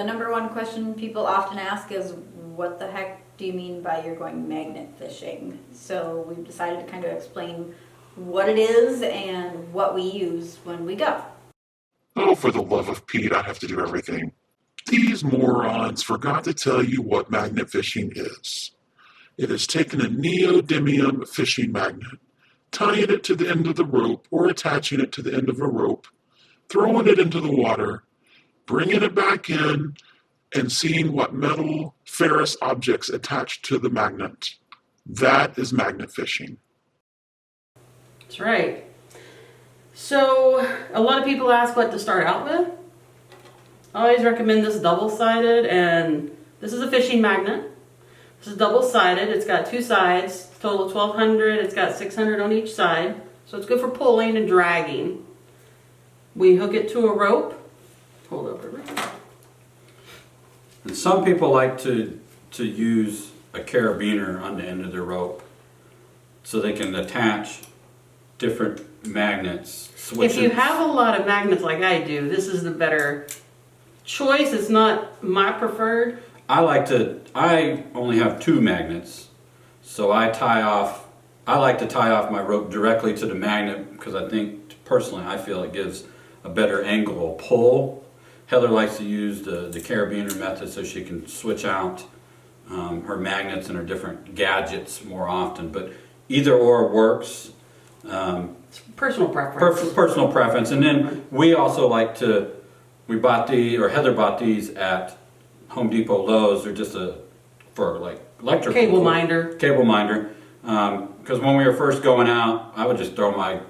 the number one question people often ask is, what the heck do you mean by you're going magnet fishing? So we've decided to kind of explain what it is and what we use when we go. Oh, for the love of Pete, I have to do everything. These morons forgot to tell you what magnet fishing is. It is taking a neodymium fishing magnet, tying it to the end of the rope or attaching it to the end of a rope, throwing it into the water, bringing it back in, and seeing what metal ferrous objects attach to the magnet. That is magnet fishing. That's right. So a lot of people ask what to start out with. I always recommend this double-sided, and this is a fishing magnet. This is double-sided. It's got two sides, total of 1,200. It's got 600 on each side, so it's good for pulling and dragging. We hook it to a rope. Hold up a bit. And some people like to use a carabiner on the end of their rope so they can attach different magnets. If you have a lot of magnets like I do, this is the better choice. It's not my preferred. I only have 2 magnets, so I like to tie off my rope directly to the magnet because I think, personally, I feel it gives a better angle of pull. Heather likes to use the carabiner method so she can switch out her magnets and her different gadgets more often, but either or works. It's personal preference. Personal preference. And then we also like to, Heather bought these at Home Depot, Lowe's. They're just for like electrical. Cable minder. Cable minder. Because when we were first going out, I would just throw my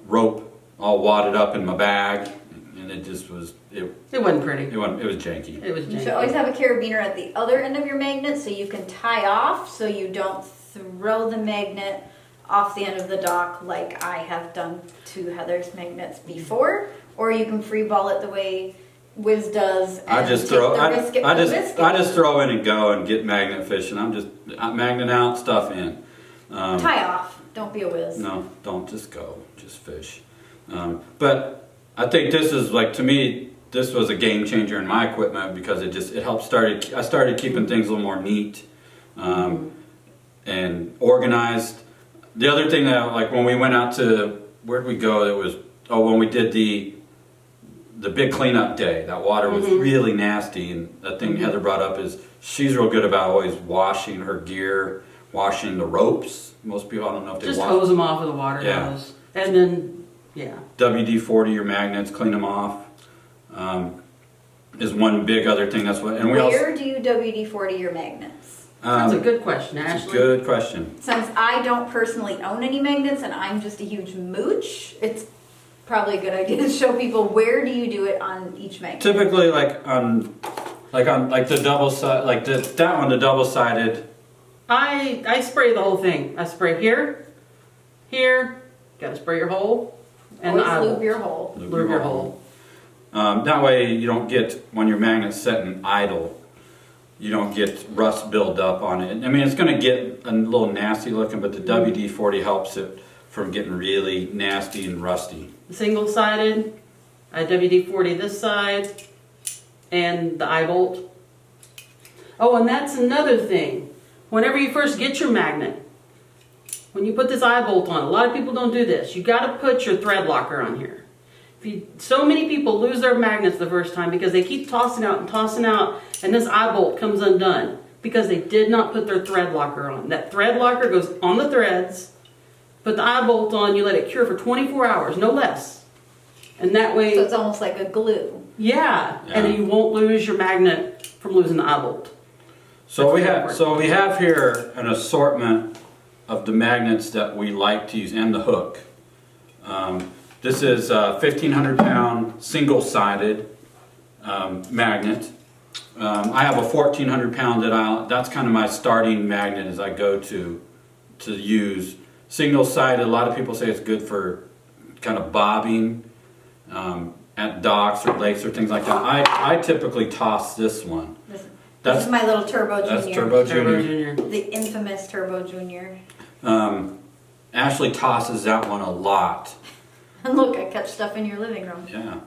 rope all wadded up in my bag, and it just was, it wasn't pretty. It was janky. It was janky. You should always have a carabiner at the other end of your magnet so you can tie off so you don't throw the magnet off the end of the dock like I have done to Heather's magnets before, or you can free ball it the way Wiz does. And I just throw in and go and get magnet fishing. I'm just magnet out, stuff in. Tie off. Don't be a Wiz. No, don't, just go, just fish. But I think this is, like, to me, this was a game changer in my equipment because it helped I started keeping things a little more neat and organized. The other thing that, like, when we went out to, where'd we go? It was, when we did the big cleanup day, that water was really nasty, and the thing Heather brought up is she's real good about always washing her gear, washing the ropes. Most people, I don't know if they just hose them off with a water hose. And then, WD-40 your magnets, clean them off. Is one big other thing. That's what. And Where do you WD-40 your magnets? That's a good question, Ashley. It's a good question. Since I don't personally own any magnets and I'm just a huge mooch, it's probably a good idea to show people where do you do it on each magnet. Typically, on the double side, like that one, the double-sided. I spray the whole thing. I spray here. Got to spray your hole. And always lube your hole. Lube your hole. That way you don't get, when your magnet's setting idle, you don't get rust build up on it. I mean, it's going to get a little nasty looking, but the WD-40 helps it from getting really nasty and rusty. Single-sided, I WD-40 this side, and the eye bolt. Oh, and that's another thing. Whenever you first get your magnet, when you put this eye bolt on, a lot of people don't do this. You got to put your thread locker on here. So many people lose their magnets the first time because they keep tossing out, and this eye bolt comes undone because they did not put their thread locker on. That thread locker goes on the threads. Put the eye bolt on, you let it cure for 24 hours, no less. And that way... So it's almost like a glue. Yeah. And then you won't lose your magnet from losing the eye bolt. So we have here an assortment of the magnets that we like to use and the hook. This is a 1,500 pound single-sided magnet. I have a 1,400 pound that's kind of my starting magnet as I go to use. Single-sided, a lot of people say it's good for kind of bobbing at docks or lakes or things like that. I typically toss this one. This is my little Turbo Junior. That's Turbo Junior. The infamous Turbo Junior. Ashley tosses that one a lot. And look, I catch stuff in your living room. Yeah.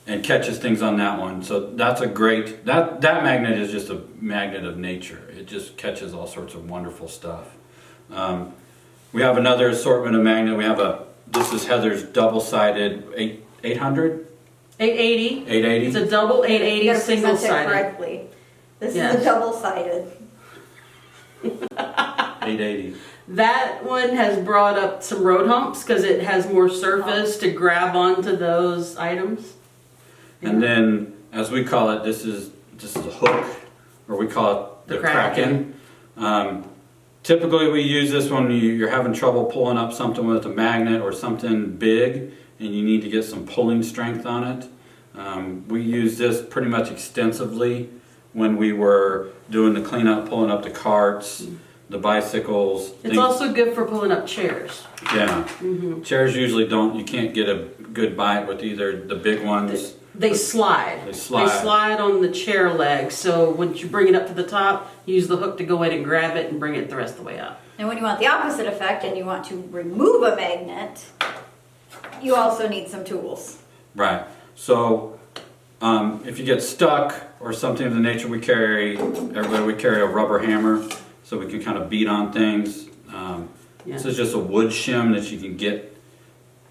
and catches things on that one. So that's a great, that magnet is just a magnet of nature. It just catches all sorts of wonderful stuff. We have another assortment of magnet. We have this is Heather's double-sided 800? 880. 880? It's a double You 880 gotta present it single-sided. correctly. This Yes. is a double-sided. 880. That one has brought up some road humps because it has more surface to grab onto those items. And then, as we call it, this is a hook, or we call it the Kraken. Typically, we use this when you're having trouble pulling up something with a magnet or something big, and you need to get some pulling strength on it. We use this pretty much extensively when we were doing the cleanup, pulling up the carts, the bicycles. It's also good for pulling up chairs. Yeah. Chairs usually you can't get a good bite with either the big ones. They slide. They slide on the chair legs. So once you bring it up to the top, use the hook to go in and grab it and bring it the rest of the way up. And when you want the opposite effect and you want to remove a magnet, you also need some tools. Right. So if you get stuck or something of the nature, we carry a rubber hammer so we can kind of beat on things. This is just a wood shim that you can get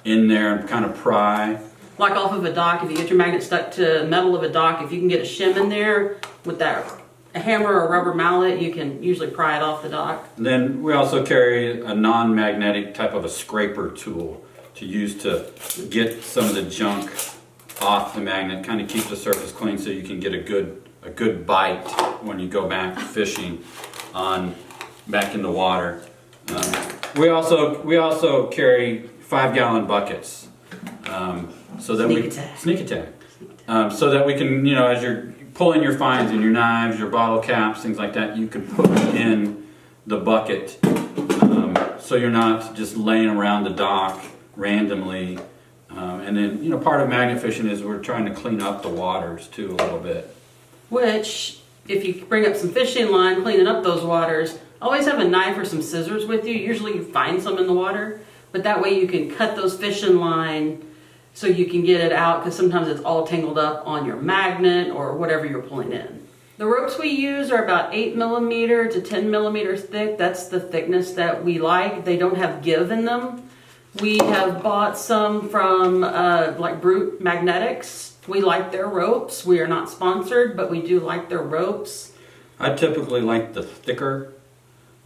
in there and kind of pry. Like off of a dock, if you get your magnet stuck to metal of a dock, if you can get a shim in there with a hammer or a rubber mallet, you can usually pry it off the dock. And then we also carry a non-magnetic type of a scraper tool to use to get some of the junk off the magnet, kind of keep the surface clean so you can get a good bite when you go back fishing back in the water. We also carry 5-gallon buckets. So that sneak attack. So that we can, as you're pulling your fines and your knives, your bottle caps, things like that, you can put them in the bucket. So you're not just laying around the dock randomly. And then, part of magnet fishing is we're trying to clean up the waters too a little bit. Which, if you bring up some fishing line, cleaning up those waters, always have a knife or some scissors with you. Usually you find some in the water, but that way you can cut those fishing line so you can get it out, because sometimes it's all tangled up on your magnet or whatever you're pulling in. The ropes we use are about 8 millimeter to 10 millimeters thick. That's the thickness that we like. They don't have give in them. We have bought some from like Brute Magnetics. We like their ropes. We are not sponsored, but we do like their ropes. I typically like the thicker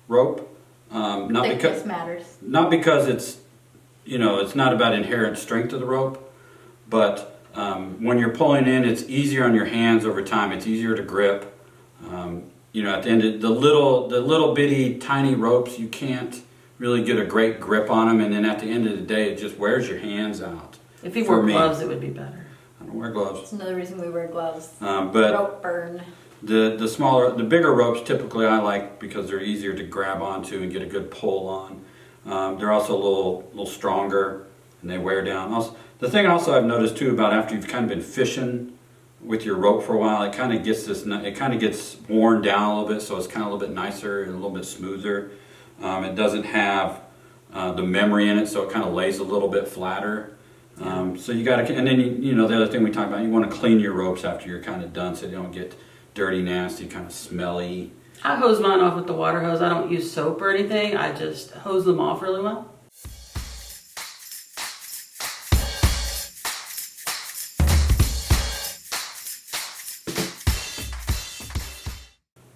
rope. Thickness matters. Not because it's not about inherent strength of the rope, but when you're pulling in, it's easier on your hands over time. It's easier to grip. At the end, the little bitty tiny ropes, you can't really get a great grip on them, and then at the end of the day, it just wears your hands out. If you wore gloves, it would be better. I don't wear gloves. That's another reason we wear gloves. But rope burn. The bigger ropes typically I like because they're easier to grab onto and get a good pull on. They're also a little stronger and they wear down. Also, the thing also I've noticed too about after you've kind of been fishing with your rope for a while, it kind of gets worn down a little bit, so it's kind of a little bit nicer and a little bit smoother. It doesn't have the memory in it, so it kind of lays a little bit flatter. So you got to, and then the other thing we talk about, you want to clean your ropes after you're kind of done, so they don't get dirty, nasty, kind of smelly. I hose mine off with the water hose. I don't use soap or anything. I just hose them off really well.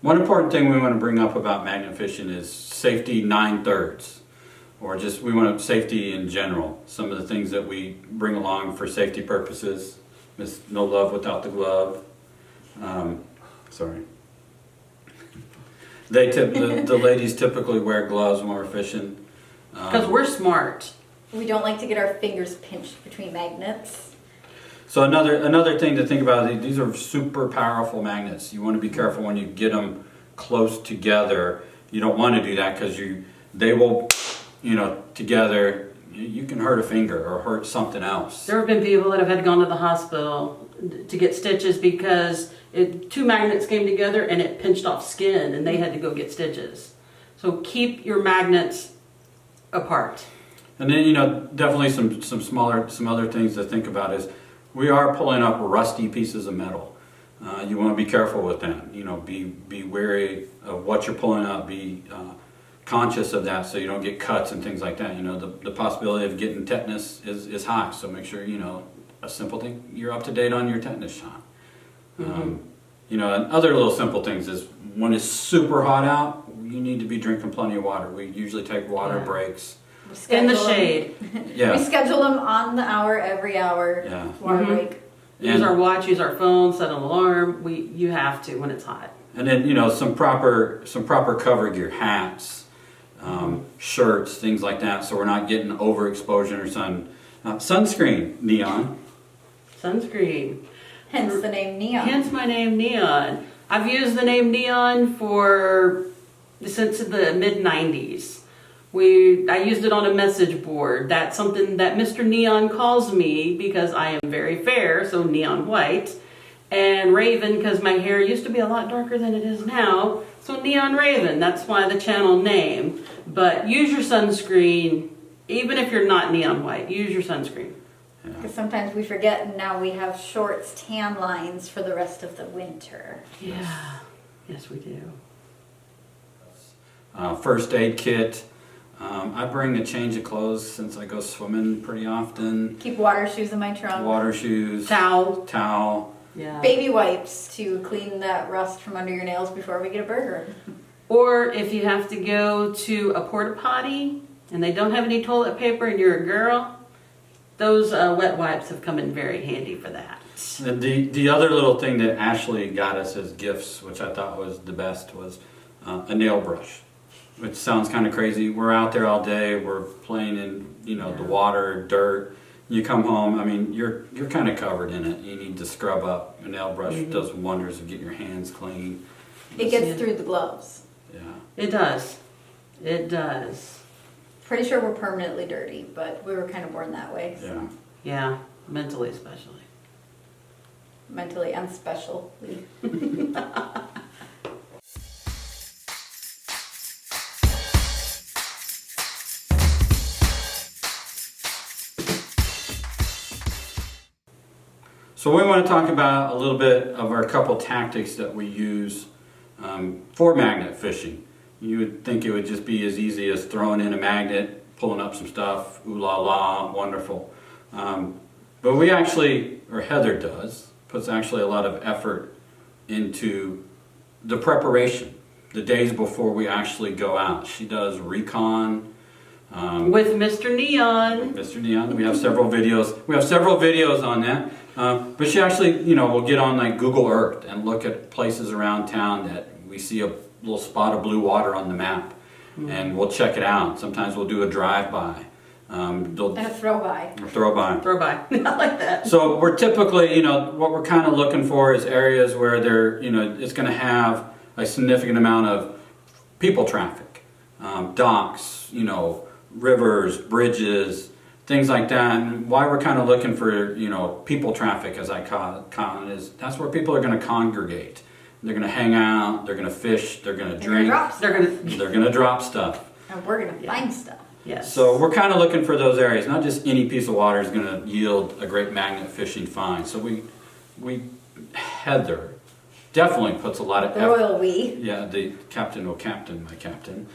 One important thing we want to bring up about magnet fishing is safety 9/3, or just we want safety in general. Some of the things that we bring along for safety purposes. No love without the glove. Sorry. The ladies typically wear gloves when we're fishing. Because we're smart. We don't like to get our fingers pinched between magnets. So another thing to think about, these are super powerful magnets. You want to be careful when you get them close together. You don't want to do that because they will, together, you can hurt a finger or hurt something else. There have been people that have had to go to the hospital to get stitches because two magnets came together and it pinched off skin and they had to go get stitches. So keep your magnets apart. And then definitely some other things to think about is we are pulling up rusty pieces of metal. You want to be careful with that. You know, be wary of what you're pulling up. Be conscious of that so you don't get cuts and things like that. You know, the possibility of getting tetanus is high. So make sure, you know, a simple thing, you're up to date on your tetanus shot. You know, and other little simple things is when it's super hot out, you need to be drinking plenty of water. We usually take water breaks. In the shade. Yeah. We schedule them on the hour, every hour. Yeah. Water break. Use our watch, use our phone, set an alarm. You have to when it's hot. And then, you know, some proper cover gear, hats, shirts, things like that, so we're not getting overexposure or sunscreen, neon. Sunscreen. Hence the name Neon. Hence my name Neon. I've used the name Neon since the mid-90s. I used it on a message board. That's something that Mr. Neon calls me because I am very fair, so neon white. And Raven, because my hair used to be a lot darker than it is now, so Neon Raven. That's why the channel name. But use your sunscreen, even if you're not neon white, use your sunscreen. Because sometimes we forget, and now we have shorts, tan lines for the rest of the winter. Yeah. Yes, we do. First aid kit. I bring a change of clothes since I go swimming pretty often. Keep water shoes in my trunk. Water shoes. Towel. Yeah. Baby wipes to clean that rust from under your nails before we get a burger. Or if you have to go to a porta potty and they don't have any toilet paper and you're a girl, those wet wipes have come in very handy for that. The other little thing that Ashley got us as gifts, which I thought was the best, was a nail brush. Which sounds kind of crazy. We're out there all day. We're playing in, you know, the water, dirt. You come home. I mean, you're kind of covered in it. You need to scrub up. A nail brush does wonders of getting your hands clean. It gets through the gloves. Yeah. It does. It does. Pretty sure we're permanently dirty, but we were kind of born that way. So. Yeah. Yeah, mentally especially. Mentally and specially. So we want to talk about a little bit of our couple tactics that we use for magnet fishing. You would think it would just be as easy as throwing in a magnet, pulling up some stuff, ooh la la, wonderful. But we actually, or Heather does, puts actually a lot of effort into the preparation, the days before we actually go out. She does Recon. With Mr. Neon. Mr. Neon. We have several videos. We have several videos on that. But she actually, you know, will get on like Google Earth and look at places around town that we see a little spot of blue water on the map, and we'll check it out. Sometimes we'll do a drive-by. And a throw-by. Throw-by. Throw by. I like that. So we're typically, you know, what we're kind of looking for is areas where there, you know, it's going to have a significant amount of people traffic, docks, you know, rivers, bridges, things like that. And why we're kind of looking for, you know, people traffic, as I call it, is that's where people are going to congregate. They're going to hang out, they're going to fish, they're going to drink, They're going to drop stuff. And we're going to find stuff. Yes. So we're kind of looking for those areas. Not just any piece of water is going to yield a great magnet fishing find. So Heather definitely puts a lot of The effort. royal we. Yeah, my captain,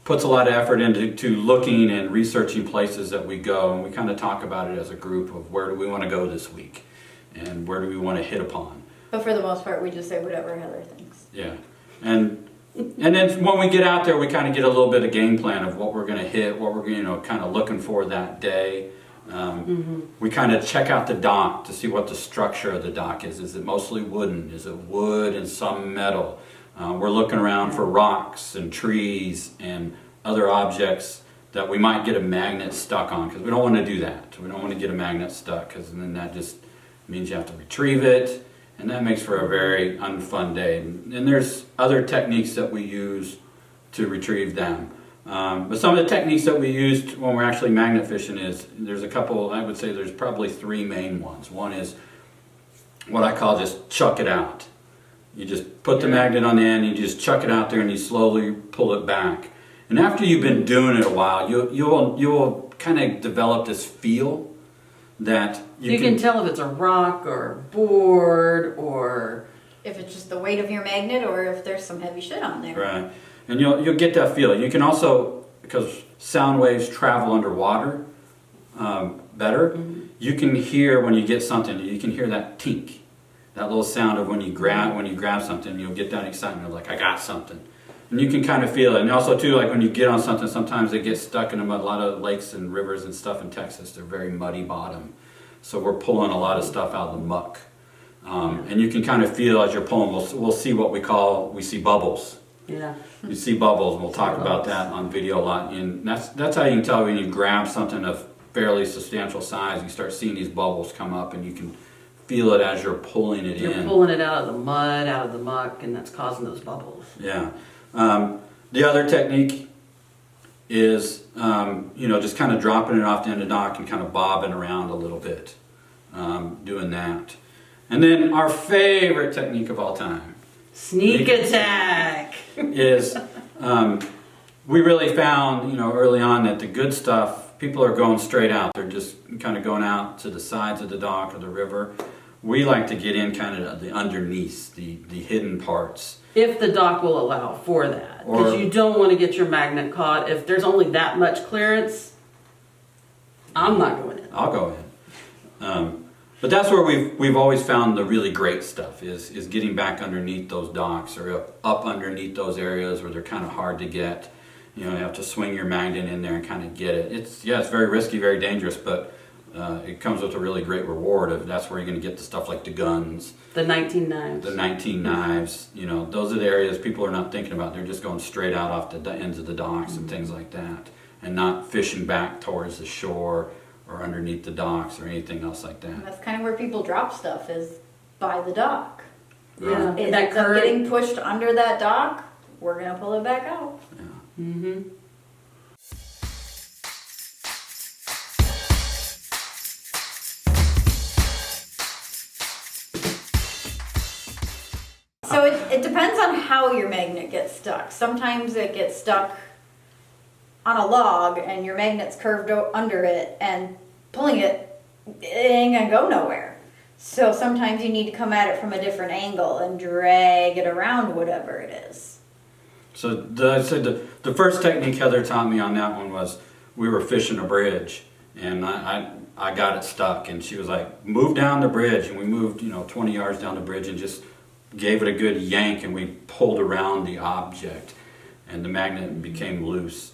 puts a lot of effort into looking and researching places that we go, and we kind of talk about it as a group of where do we want to go this week, and where do we want to hit upon. But for the most part, we just say whatever Heather thinks. Yeah, and then when we get out there, we kind of get a little bit of game plan of what we're going to hit, what we're kind of looking for that day. We kind of check out the dock to see what the structure of the dock is. Is it mostly wooden? Is it wood and some metal? We're looking around for rocks and trees and other objects that we might get a magnet stuck on, because we don't want to do that. We don't want to get a magnet stuck, because then that just means you have to retrieve it, and that makes for a very unfun day. And there's other techniques that we use to retrieve them. But some of the techniques that we used when we're actually magnet fishing there's a couple, I would say there's probably three main ones. One is what I call just chuck it out. You just put the magnet on the end, you just chuck it out there, and you slowly pull it back. And after you've been doing it a while, you will kind of develop this feel that You can tell if it's a rock or a board or... If it's just the weight of your magnet or if there's some heavy shit on there. Right. And you'll get that feel. You can also, because sound waves travel underwater better, you can hear when you get something, you can hear that tink. That little sound of when you grab something, you'll get that excitement of like, I got something. And you can kind of feel it. And also too, like when you get on something, sometimes it gets stuck in the mud. A lot of lakes and rivers and stuff in Texas, they're very muddy bottom. So we're pulling a lot of stuff out of the muck. And you can kind of feel as you're pulling, we'll see what we see bubbles. Yeah. You see bubbles, and we'll talk about that on video a lot. And that's how you can tell when you grab something of fairly substantial size, you start seeing these bubbles come up, and you can feel it as you're pulling it in. You're pulling it out of the mud, out of the muck, and that's causing those bubbles. Yeah. The other technique is, just kind of dropping it off the end of the dock and kind of bobbing around a little bit, doing that. And then our favorite technique of all time, Sneak attack! is we really found, early on that the good stuff, people are going straight out. They're just kind of going out to the sides of the dock or the river. We like to get in kind of the underneath, the hidden parts. If the dock will allow for that. Because you don't want to get your magnet caught. If there's only that much clearance, I'm not going in. I'll go in. But that's where we've always found the really great stuff is getting back underneath those docks or up underneath those areas where they're kind of hard to get. You have to swing your magnet in there and kind of get it. It's very risky, very dangerous, but it comes with a really great reward. That's where you're going to get the stuff like the guns. The 19 knives. The 19 knives. Those are the areas people are not thinking about. They're just going straight out off the ends of the docks and things like that, and not fishing back towards the shore or underneath the docks or anything else like And that. that's kind of where people drop stuff is by the dock. Yeah. It That ends up current. getting pushed under that dock, we're going to pull it back out. Yeah. Mm-hmm. So it depends on how your magnet gets stuck. Sometimes it gets stuck on a log and your magnet's curved under it, and pulling it ain't gonna go nowhere. So sometimes you need to come at it from a different angle and drag it around whatever it is. So the first technique Heather taught me on that one was we were fishing a bridge, and I got it stuck, and she was like, move down the bridge, and we moved 20 yards down the bridge and just gave it a good yank, and we pulled around the object, and the magnet became loose.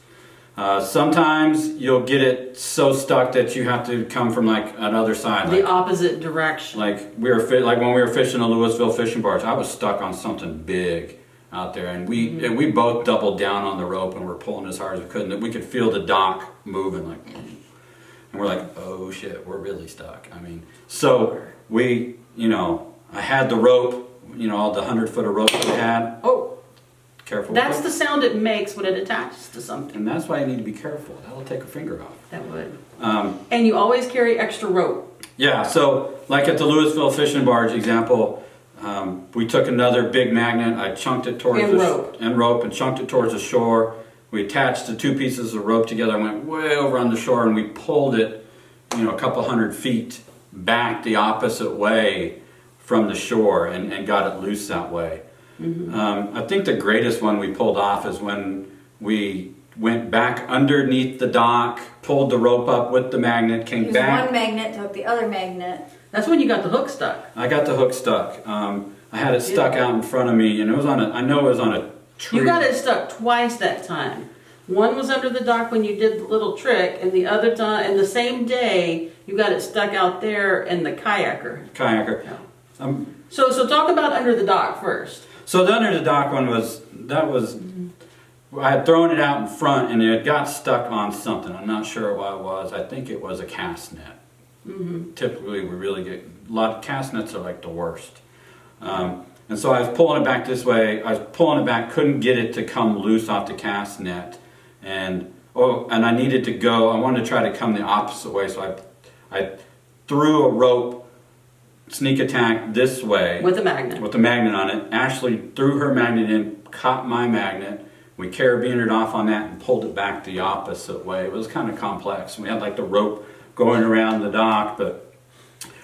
Sometimes you'll get it so stuck that you have to come from like another side. The opposite direction. Like when we were fishing a Louisville fishing barge, I was stuck on something big out there, and we both doubled down on the rope and we're pulling as hard as we could, and we could feel the dock moving like, and we're like, oh shit, we're really stuck. So we, I had the rope, all the 100 foot of rope we had. Oh, Careful. that's the sound it makes when it attaches to something. And that's why you need to be careful. That'll take a finger off. That would. And you always carry extra rope. Yeah, so like at the Louisville fishing barge example, we took another big magnet. I chunked it towards rope and chunked it towards the shore. We attached the two pieces of rope together and went way over on the shore, and we pulled it, a couple 100 feet back the opposite way from the shore and got it loose that way. Mm-hmm. I think the greatest one we pulled off is when we went back underneath the dock, pulled the rope up with the magnet, came Used back. one magnet to hook the other magnet. That's when you got the hook stuck. I got the hook stuck. I had it stuck out in front of me, and it was on a tree. You got it stuck twice that time. One was under the dock when you did the little trick, and the other time, and the same day, you got it stuck out there in the kayaker. Kayaker. So talk about under the dock first. So the under the dock one was, I had thrown it out in front and it got stuck on something. I'm not sure what it was. I think it was a cast net. Mm-hmm. Typically we really get, a lot of cast nets are like the worst. And so I was pulling it back this way. I was pulling it back, couldn't get it to come loose off the cast net. And I needed to go, I wanted to try to come the opposite way. So I threw a rope, sneak attack this way. With a magnet. With the magnet on it. Ashley threw her magnet in, caught my magnet. We carabined it off on that and pulled it back the opposite way. It was kind of complex. We had like the rope going around the dock, but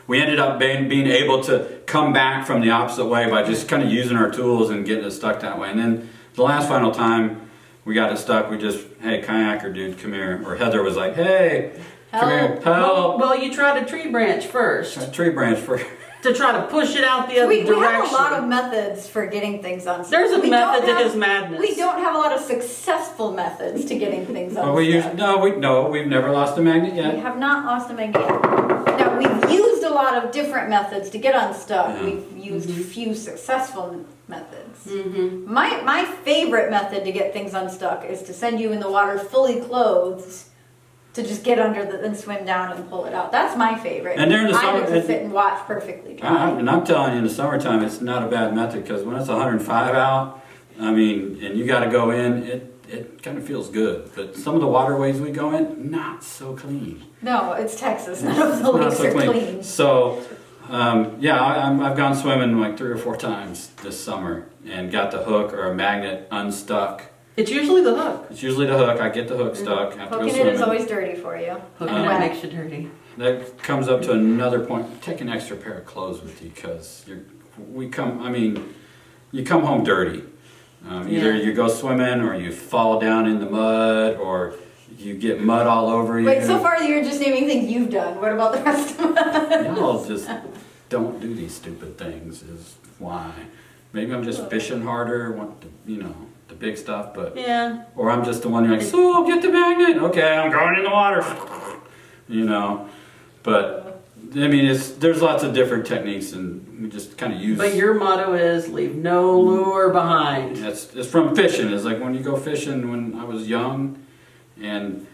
we ended up being able to come back from the opposite way by just kind of using our tools and getting it stuck that way. And then the last final time we got it stuck, we just, hey, kayaker dude, come here. Or Heather was like, hey, come here, help. Well, you tried a tree branch first. A tree branch first. To try to push it out the other We direction. have a lot of methods for getting things unstuck. There's a We method don't to have- his madness. We don't have a lot of successful methods to getting things unstuck. Well, we've never lost a magnet We yet. have not lost a magnet yet. Now, we've used a lot of different methods to get unstuck. Yeah. We've used few successful methods. Mm-hmm. My favorite method to get things unstuck is to send you in the water fully clothed to just get under and swim down and pull it out. That's my favorite. And during the I summer- get to sit and watch perfectly dry. And I'm telling you, in the summertime, it's not a bad method because when it's 105 out, I mean, and you got to go in, it kind of feels good. But some of the waterways we go in, not so clean. No, it's Texas. None of the Not lakes so are clean. So, I've gone swimming like 3 or 4 times this summer and got the hook or a magnet unstuck. It's usually the hook. It's usually the hook. I get the hook stuck. I have to go Hooking it swimming. is always dirty for you. Hooking And it wet. makes you dirty. That comes up to another point. Take an extra pair of clothes with you because you come home dirty. Either Yeah. you go swimming or you fall down in the mud or you get mud all over you. Wait, so far you're just naming things you've done. What about the rest of us? Y'all just don't do these stupid things is why. Maybe I'm just fishing harder, want the big stuff, but Yeah. or I'm just the one you're like, so get the magnet. Okay, I'm going in the water. But I mean, there's lots of different techniques, and we just kind of use. But your motto is leave no lure behind. It's from fishing. It's like when you go fishing when I was young, and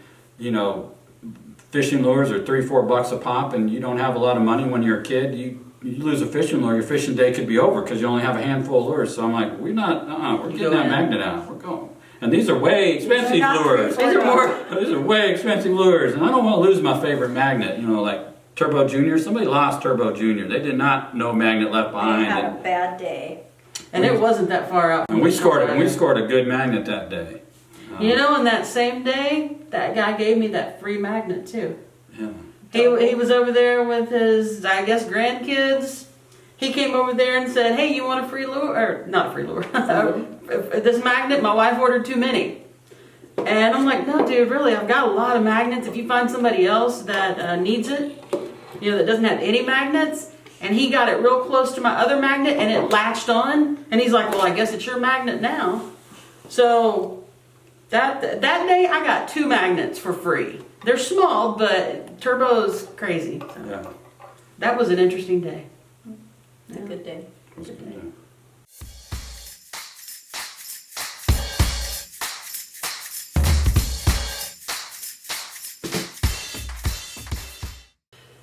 fishing lures are $3-4 a pop, and you don't have a lot of money when you're a kid. You lose a fishing lure, your fishing day could be over because you only have a handful of lures. So I'm like, we're getting that magnet out. We're going. And these are way expensive not lures. $3-4. These are way expensive lures, and I don't want to lose my favorite magnet. Like Turbo Junior. Somebody lost Turbo Junior. They did not know magnet left I behind. had a bad day. And it wasn't that far out. And we scored a good magnet that day. On that same day, that guy gave me that free magnet too. Yeah. He was over there with his, I guess, grandkids. He came over there and said, hey, you want a free lure? Or, not a free lure. This magnet, my wife ordered too many. And I'm like, no, dude, really, I've got a lot of magnets. If you find somebody else that needs it, that doesn't have any magnets, and he got it real close to my other magnet and it latched on, and he's like, well, I guess it's your magnet now. So that day I got 2 magnets for free. They're small, but Turbo's crazy. So Yeah. that was an interesting day. It's a good day. It was a good day.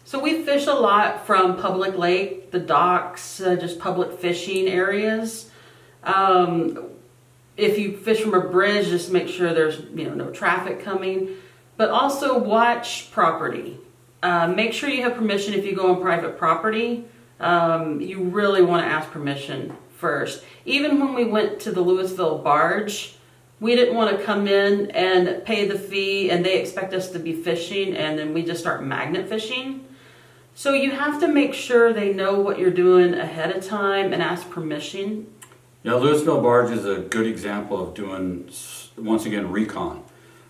So we fish a lot from public lake, the docks, just public fishing areas. If you fish from a bridge, just make sure there's no traffic coming. But also watch property. Make sure you have permission if you go on private property. You really want to ask permission first. Even when we went to the Louisville barge, we didn't want to come in and pay the fee and they expect us to be fishing and then we just start magnet fishing. So you have to make sure they know what you're doing ahead of time and ask permission. Yeah, Louisville Barge is a good example of doing, once again, Recon.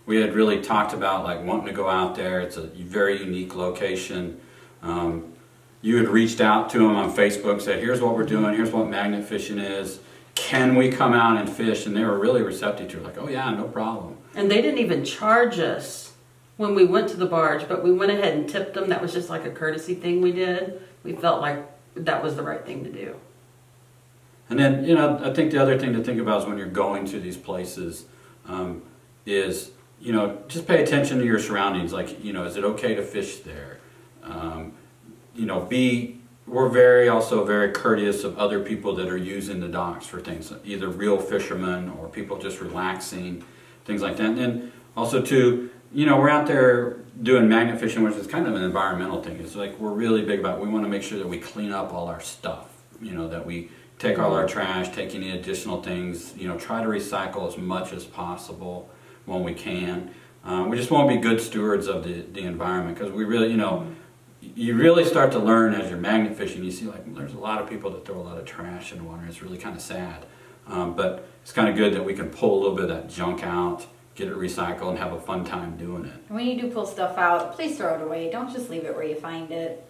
We had really talked about wanting to go out there. It's a very unique location. You had reached out to them on Facebook, said, here's what we're doing, here's what magnet fishing is. Can we come out and fish? And they were really receptive to it, like, oh yeah, no problem. And they didn't even charge us when we went to the barge, but we went ahead and tipped them. That was just like a courtesy thing we did. We felt like that was the right thing to do. And then, I think the other thing to think about is when you're going to these places is, just pay attention to your surroundings. Like, is it okay to fish there? We're also very courteous of other people that are using the docks for things, either real fishermen or people just relaxing, things like that. And then also too, we're out there doing magnet fishing, which is kind of an environmental thing. It's like we're really big about, we want to make sure that we clean up all our stuff, that we take all our trash, take any additional things, try to recycle as much as possible when we can. We just want to be good stewards of the environment, because we really, you really start to learn as you're magnet fishing. You see, like, there's a lot of people that throw a lot of trash in the water. It's really kind of sad. But it's kind of good that we can pull a little bit of that junk out, get it recycled, and have a fun time doing it. When you do pull stuff out, please throw it away. Don't just leave it where you find it.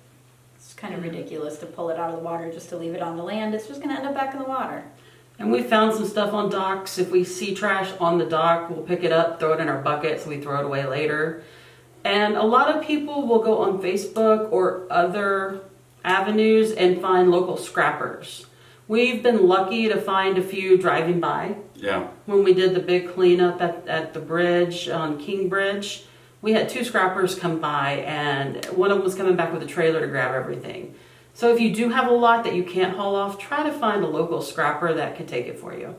It's kind of ridiculous to pull it out of the water just to leave it on the land. It's just going to end up back in the water. And we found some stuff on docks. If we see trash on the dock, we'll pick it up, throw it in our bucket, so we throw it away later. And a lot of people will go on Facebook or other avenues and find local scrappers. We've been lucky to find a few driving by. Yeah. When we did the big cleanup at the bridge on King Bridge, we had 2 scrappers come by, and one of them was coming back with a trailer to grab everything. So if you do have a lot that you can't haul off, try to find a local scrapper that can take it for you.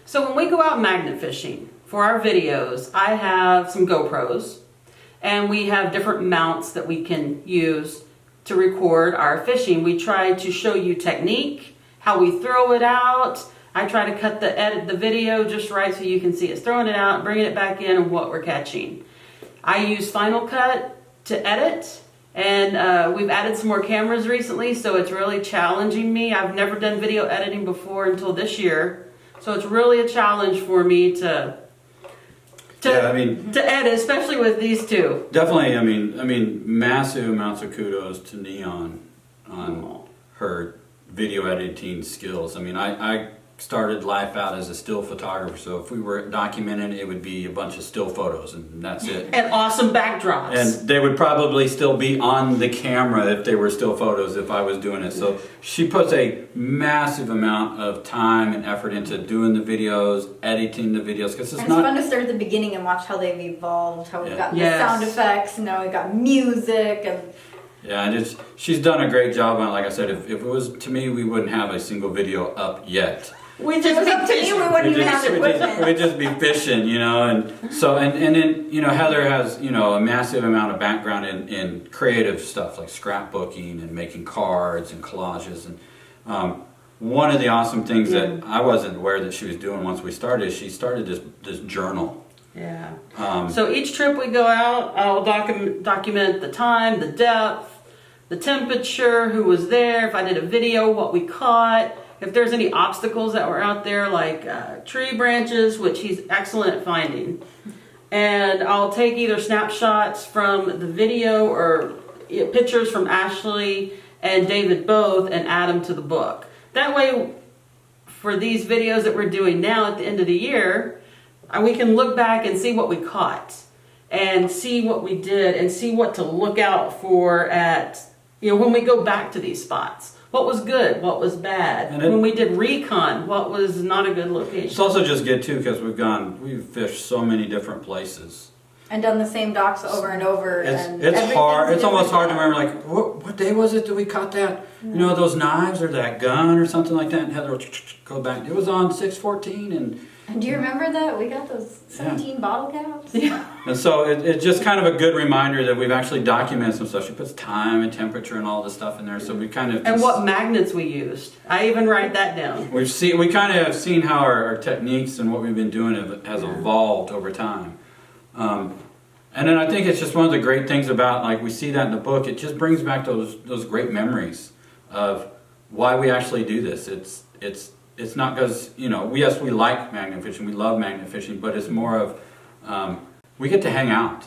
So when we go out magnet fishing, for our videos, I have some GoPros, and we have different mounts that we can use to record our fishing. We try to show you technique, how we throw it out. I try to edit the video just right so you can see us throwing it out, bringing it back in, and what we're catching. I use Final Cut to edit, and we've added some more cameras recently, so it's really challenging me. I've never done video editing before until this year, so it's really a challenge for me to edit, especially with these 2. Definitely, I mean, massive amounts of kudos to Neon on her video editing skills. I mean, I started life out as a still photographer, so if we were documenting, it would be a bunch of still photos, and that's it. And awesome backdrops. And they would probably still be on the camera if they were still photos if I was doing it. So she puts a massive amount of time and effort into doing the videos, editing the videos, because it's fun to start at the beginning and watch how they've evolved, how we've got the sound effects, and now we've got music, and she's done a great job on it. Like I said, if it was to me, we wouldn't have a single video up yet. We'd just be fishing, and so and then Heather has a massive amount of background in creative stuff like scrapbooking and making cards and collages, and one of the awesome things that I wasn't aware that she was doing once we started is she started this journal. Yeah. So each trip we go out, I'll document the time, the depth, the temperature, who was there, if I did a video, what we caught. If there's any obstacles that were out there, like tree branches, which he's excellent at finding. And I'll take either snapshots from the video or pictures from Ashley and David both and add them to the book. That way, for these videos that we're doing now at the end of the year, we can look back and see what we caught and see what we did and see what to look out for when we go back to these spots. What was good? What was bad? When we did Recon, what was not a good location? It's also just good too because we've fished so many different places and done the same docks over and over. It's hard. It's almost hard to remember. Like what day was it that we caught that? Those knives or that gun or something like that. And Heather will go back. It was on 6/14 and. Do you remember that? We got those 17 bottle caps. Yeah. And so it's just kind of a good reminder that we've actually documented some stuff. She puts time and temperature and all this stuff in there. So we kind of and what magnets we used. I even write that down. We kind of have seen how our techniques and what we've been doing has evolved over time. And then I think it's just one of the great things about, like, we see that in the book. It just brings back those great memories of why we actually do this. It's not because, yes, we like magnet fishing, we love magnet fishing, but it's more of, we get to hang out.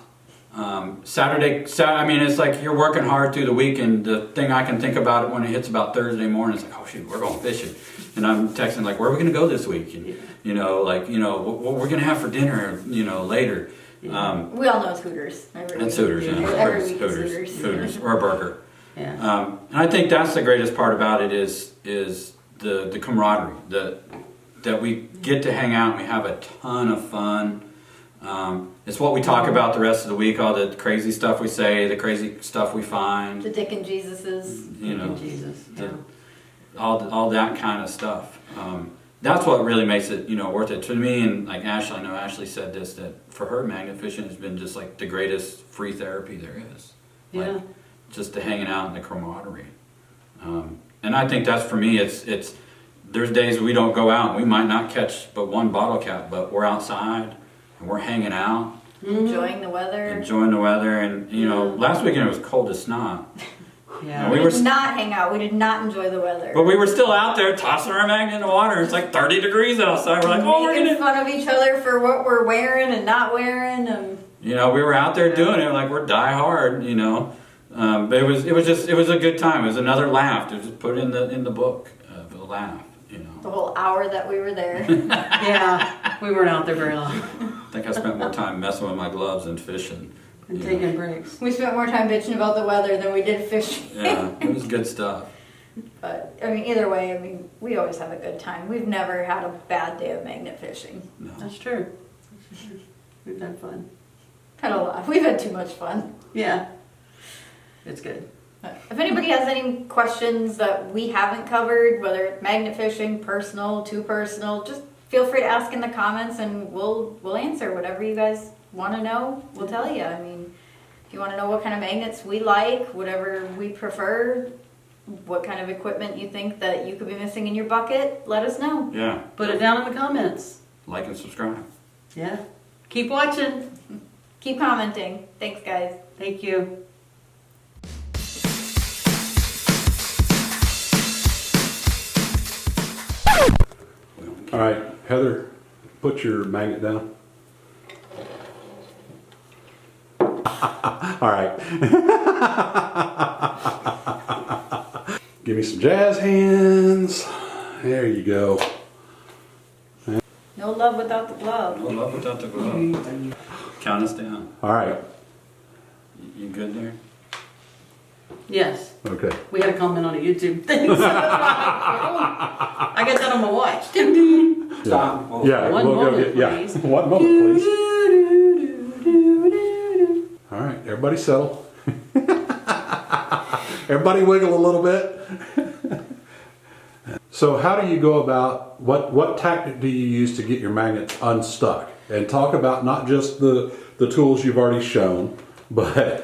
Saturday, it's like you're working hard through the week, and the thing I can think about it when it hits about Thursday morning, it's like, oh shoot, we're going fishing. And I'm texting like, where are we going to go this week? And, what we're going to have for dinner, later. We all know it's Hooters. It's Hooters, Every week it's Hooters, or a burger. Yeah. And I think that's the greatest part about it is the camaraderie, that we get to hang out and we have a ton of fun. It's what we talk about the rest of the week, all the crazy stuff we say, the crazy stuff we find. The Dick and Jesuses. Jesus. All that kind of stuff. That's what really makes it, worth it. To me, and like Ashley, I know Ashley said this, that for her, magnet fishing has been just like the greatest free therapy there is. Yeah. just the hanging out and the camaraderie. And I think that's for me. It's there's days we don't go out. We might not catch but one bottle cap, but we're outside and we're hanging out, Enjoying the weather. enjoying the weather. And you know, last weekend it was cold as snot. Yeah. And We we were, did not hang out. We did not enjoy the weather. but we were still out there tossing our magnet in the water. It's like 30 degrees outside. We're like, oh, we're Making gonna. fun of each other for what we're wearing and not wearing, and You know, we were out there doing it like we're die hard. You know, but it was a good time. It was another laugh. It was just put in the book of a laugh. You know, the whole hour that we were there. Yeah, we weren't out there very long. I think I spent more time messing with my gloves than fishing. And you taking know. breaks. We spent more time bitching about the weather than we did fishing. Yeah, it was good stuff. But I mean, either way, I mean, we always have a good time. We've never had a bad day of magnet fishing. No. That's true. We've had fun. Had a lot. We've had too much fun. Yeah. It's good. If anybody has any questions that we haven't covered, whether it's magnet fishing, personal, too personal, just feel free to ask in the comments, and we'll answer whatever you guys want to know. We'll tell you. I mean, if you want to know what kind of magnets we like, whatever we prefer, what kind of equipment you think that you could be missing in your bucket, let us know. Yeah, Put it down in the comments. like and subscribe. Yeah. Keep watching. Keep commenting. Thanks, guys. Thank you. All right, Heather, put your magnet down. All right. Give me some jazz hands. There you go. No love without the glove. No love without the glove. Count us down. All right. You good there? Yes. Okay. We had a comment on a YouTube thing. So I got that on my watch. Ding, ding. Yeah. Yeah. One we'll go moment, get. Yeah. please. One moment, please. All right. Everybody settle. Everybody wiggle a little bit. So how do you go about, what tactic do you use to get your magnets unstuck? And talk about not just the tools you've already shown, but